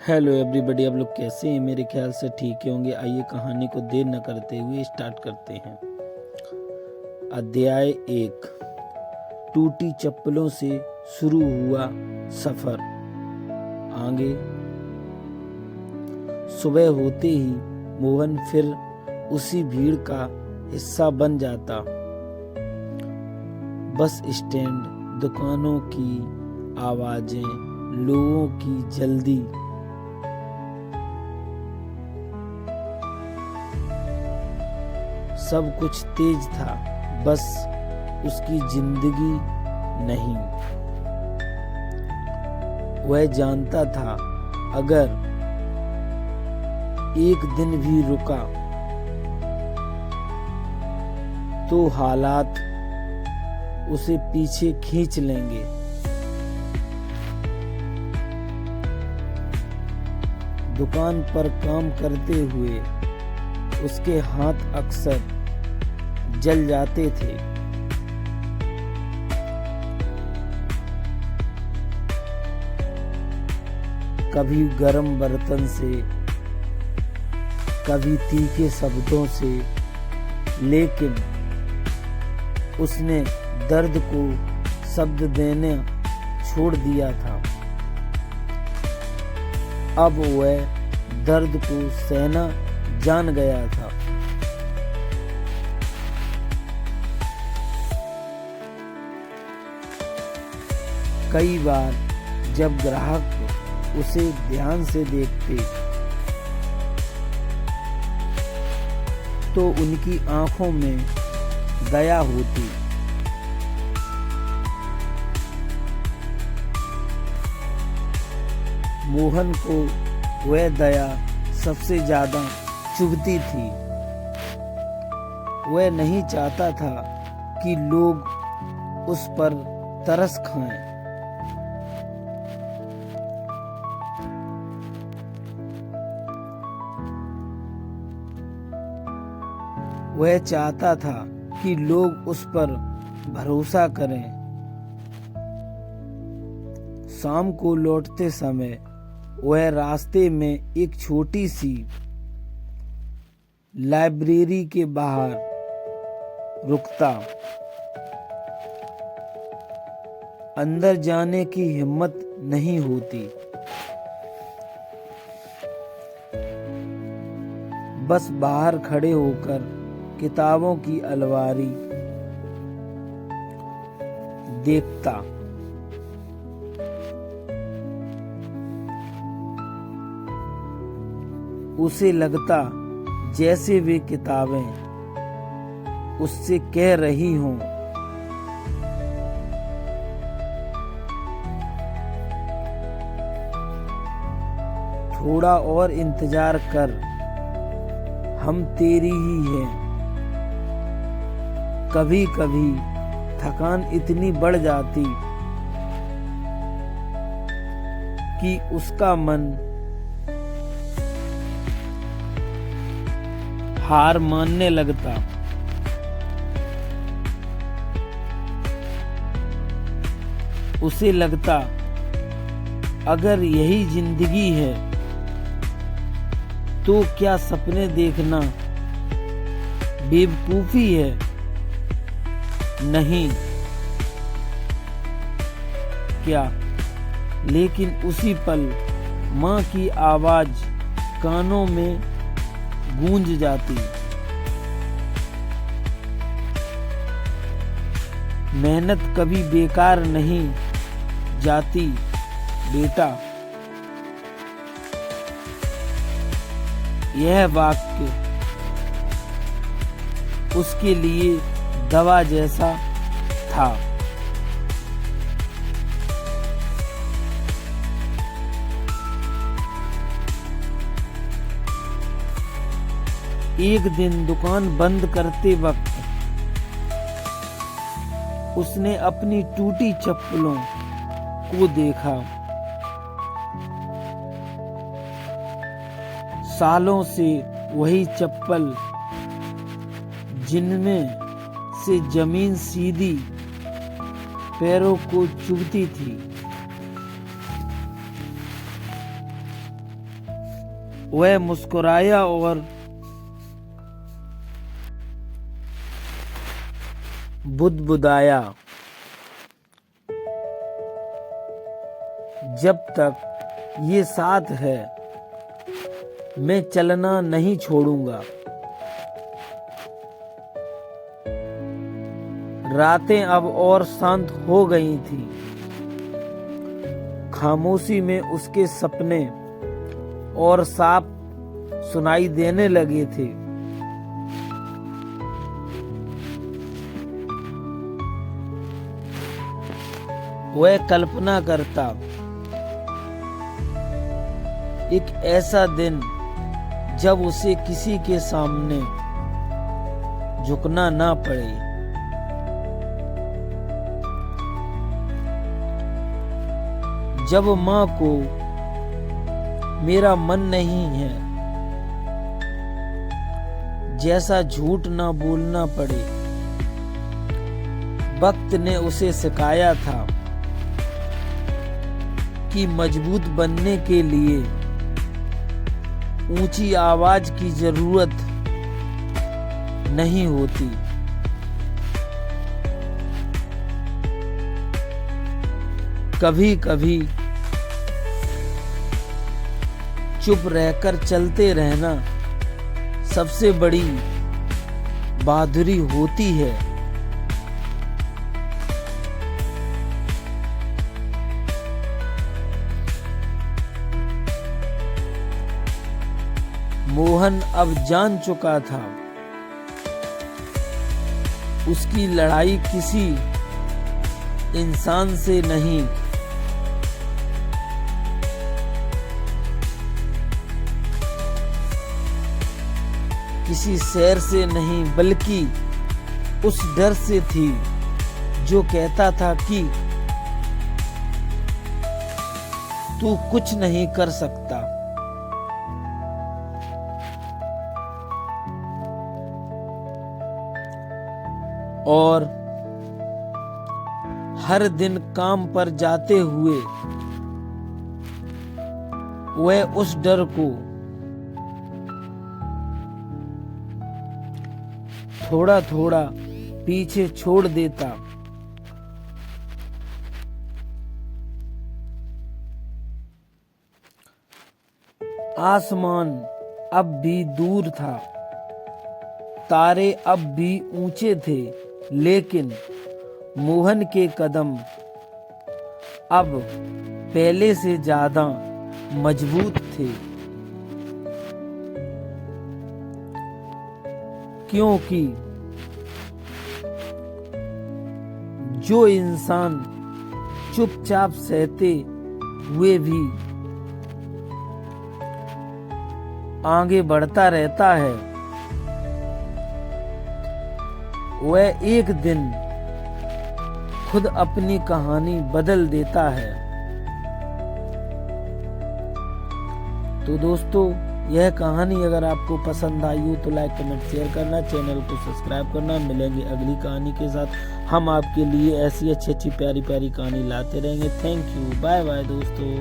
Hello everybody, आप लोग कैसे हैं? मेरे ख्याल से ठीक ही होंगे। आइए कहानी को देर न करते हुए स्टार्ट करते हैं। अध्याय 1। टूटी चप्पलों से शुरू हुआ सफर। आगे सुबह होते ही मोहन फिर उसी भीड़ का हिस्सा बन जाता। बस स्टैंड, दुकानों की आवाजें, लोगों की जल्दी, सब कुछ तेज था, बस उसकी जिंदगी नहीं। वह जानता था अगर एक दिन भी रुका तो हालात उसे पीछे खींच लेंगे। दुकान पर काम करते हुए उसके हाथ अक्सर जल जाते थे। कभी गर्म बर्तन से, कभी तीखे शब्दों से, लेकिन उसने दर्द को शब्द देना छोड़ दिया था। अब वह दर्द को सहना जान गया था। कई बार जब ग्राहक उसे ध्यान से देखते तो उनकी आंखों में दया होती। मोहन को वह दया सबसे ज्यादा चुभती थी। वह नहीं चाहता था कि लोग उस पर तरस खाएं। वह चाहता था कि लोग उस पर भरोसा करें। शाम को लौटते समय वह रास्ते में एक छोटी सी लाइब्रेरी के बाहर रुकता। अंदर जाने की हिम्मत नहीं होती। बस बाहर खड़े होकर किताबों की अलमारी देखता। उसे लगता जैसे वे किताबें उससे कह रही हों, थोड़ा और इंतजार कर, हम तेरी ही हैं। कभी कभी थकान इतनी बढ़ जाती कि उसका मन हार मानने लगता। उसे लगता अगर यही जिंदगी है तो क्या सपने देखना बेवकूफी है? नहीं क्या? लेकिन उसी पल माँ की आवाज कानों में गूंज जाती। मेहनत कभी बेकार नहीं जाती बेटा। यह वाक्य उसके लिए दवा जैसा था। एक दिन दुकान बंद करते वक्त उसने अपनी टूटी चप्पलों को देखा। सालों से वही चप्पल, जिनमें से जमीन सीधी पैरों को चुभती थी। वह मुस्कुराया और बुदबुदाया, जब तक ये साथ है मैं चलना नहीं छोड़ूंगा। रातें अब और शांत हो गई थी। खामोशी में उसके सपने और साफ सुनाई देने लगे थे। वह कल्पना करता एक ऐसा दिन जब उसे किसी के सामने झुकना ना पड़े। जब माँ को मेरा मन नहीं है जैसा झूठ ना बोलना पड़े। वक्त ने उसे सिखाया था कि मजबूत बनने के लिए ऊंची आवाज की जरूरत नहीं होती। कभी कभी चुप रहकर चलते रहना सबसे बड़ी बहादुरी होती है। मोहन अब जान चुका था उसकी लड़ाई किसी इंसान से नहीं, किसी शहर से नहीं, बल्कि उस डर से थी जो कहता था कि तू कुछ नहीं कर सकता। और हर दिन काम पर जाते हुए वह उस डर को थोड़ा थोड़ा पीछे छोड़ देता। आसमान अब भी दूर था, तारे अब भी ऊंचे थे, लेकिन मोहन के कदम अब पहले से ज्यादा मजबूत थे। क्योंकि जो इंसान चुपचाप सहते हुए भी आगे बढ़ता रहता है, वह एक दिन खुद अपनी कहानी बदल देता है। तो दोस्तों, यह कहानी अगर आपको पसंद आई हो तो लाइक कमेंट शेयर करना, चैनल को सब्सक्राइब करना। मिलेंगे अगली कहानी के साथ। हम आपके लिए ऐसी अच्छी अच्छी प्यारी प्यारी कहानी लाते रहेंगे। थैंक यू, बाय बाय दोस्तों।